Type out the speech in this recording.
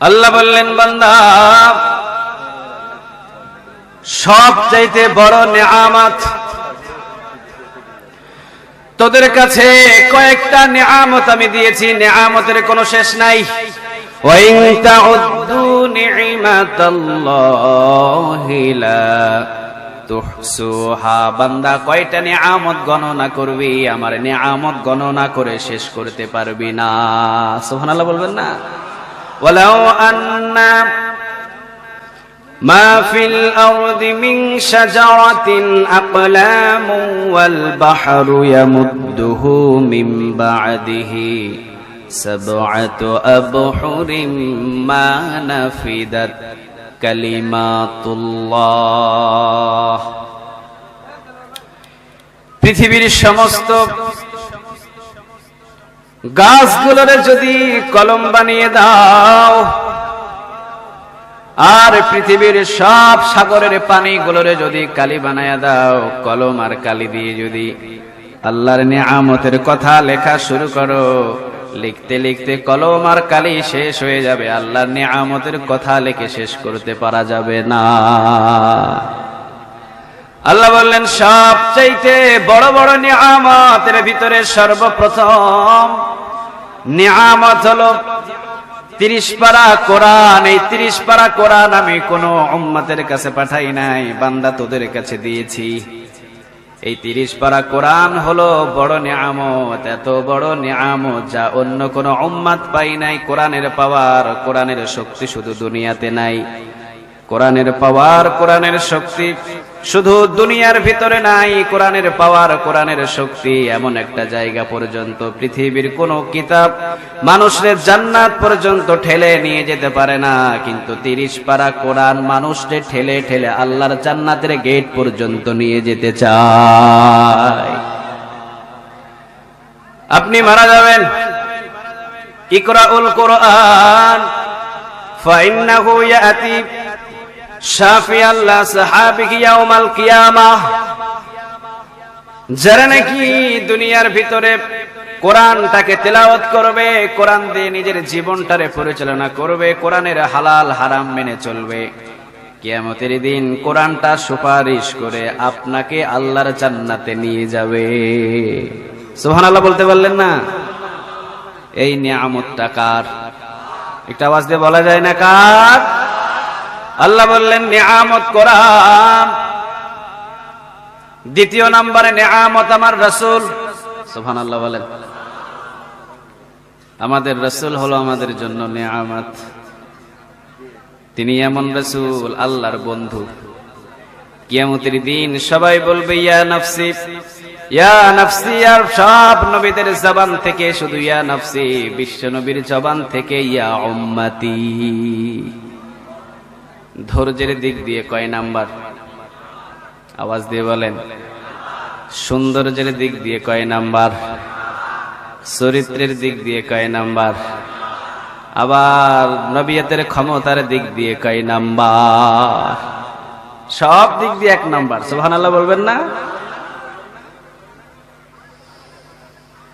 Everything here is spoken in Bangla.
আল্লাহ বললেন, বান্দা, সবচাইতে বড় নেয়ামত তোদের কাছে কয়েকটা নেয়ামত আমি দিয়েছি, নেয়ামতের কোনো শেষ নাই। ওয়াইন তাউদ্দু নি'মাতাল্লাহি লা তুহসুহা। বান্দা, কয়টা নেয়ামত গণনা করবি, আমার নেয়ামত গণনা করে শেষ করতে পারবি না। সুবহানাল্লাহ বলবেন না? ওয়ালাউ আন্না মা ফিল আরদি মিন শাজারাতিন আকলামু ওয়াল বাহরু ইয়ামুদ্দুহু মিন বা'দিহি সাব'আতু আবহুরিম মা নাফিদাত কালিমাতুল্লাহ। পৃথিবীর সমস্ত গাছগুলোরে যদি কলম বানিয়ে দাও, আর পৃথিবীর সব সাগরের পানিগুলোরে যদি কালি বানায়া দাও, কলম আর কালি দিয়ে যদি আল্লাহর নিয়ামতের কথা লেখা শুরু করো, লিখতে লিখতে কলম আর কালি শেষ হয়ে যাবে, আল্লাহর নিয়ামতের কথা লিখে শেষ করতে পারা যাবে না। আল্লাহ বললেন, সবচাইতে বড় বড় নিয়ামতের ভিতরে সর্বপ্রথম নিয়ামত হলো 30 পারা কোরআন। এই 30 পারা কোরআন আমি কোন উম্মতের কাছে পাঠাই নাই, বান্দা তোদের কাছে দিয়েছি। এই 30 পারা কোরআন হলো বড় নিয়ামত, এত বড় নিয়ামত যা অন্য কোন উম্মত পাই নাই। কোরআনের পাওয়ার, কোরআনের শক্তি শুধু দুনিয়াতে নাই। কোরআনের পাওয়ার, কোরআনের শক্তি শুধু দুনিয়ার ভিতরে নাই। কোরআনের পাওয়ার, কোরআনের শক্তি এমন একটা জায়গা পর্যন্ত পৃথিবীর কোন কিতাব মানুষের জান্নাত পর্যন্ত ঠেলে নিয়ে যেতে পারে না, কিন্তু 30 পারা কোরআন মানুষকে ঠেলে ঠেলে আল্লাহর জান্নাতের গেট পর্যন্ত নিয়ে যেতে চায়। আপনি মারা যাবেন, ইকরাউল কোরআন ফাইন্নাহু ইয়াতি শাফিয়াল আসহাবিহি ইয়াউমাল কিয়ামাহ। যারা নাকি দুনিয়ার ভিতরে কোরআনটাকে তেলাওয়াত করবে, কোরআন দিয়ে নিজের জীবনটারে পরিচালনা করবে, কোরআনের হালাল হারাম মেনে চলবে, কিয়ামতের দিন কোরআনটা সুপারিশ করে আপনাকে আল্লাহর জান্নাতে নিয়ে যাবে। সুবহানাল্লাহ বলতে পারলেন না? এই নিয়ামতটা কার? একটা আওয়াজ দিয়ে বলা যায় না কার? আল্লাহ বললেন, নিয়ামত কোরআন। দ্বিতীয় নম্বরে নিয়ামত আমার রাসূল। সুবহানাল্লাহ বলেন। আমাদের রাসূল হলো আমাদের জন্য নিয়ামত। তিনি এমন রাসূল, আল্লাহর বন্ধু। কিয়ামতের দিন সবাই বলবে, ইয়া নাফসি ইয়া নাফসি। আর সব নবীদের জবান থেকে শুধু ইয়া নাফসি, বিশ্ব নবীর জবান থেকে ইয়া উম্মতি। ধৈর্যের দিক দিয়ে কয় নাম্বার? আওয়াজ দিয়ে বলেন। সৌন্দর্যের দিক দিয়ে কয় নাম্বার? চরিত্রের দিক দিয়ে কয় নাম্বার? আবার নবিয়তের ক্ষমতার দিক দিয়ে কয় নাম্বার? সব দিক দিয়ে 1 নাম্বার। সুবহানাল্লাহ বলবেন না?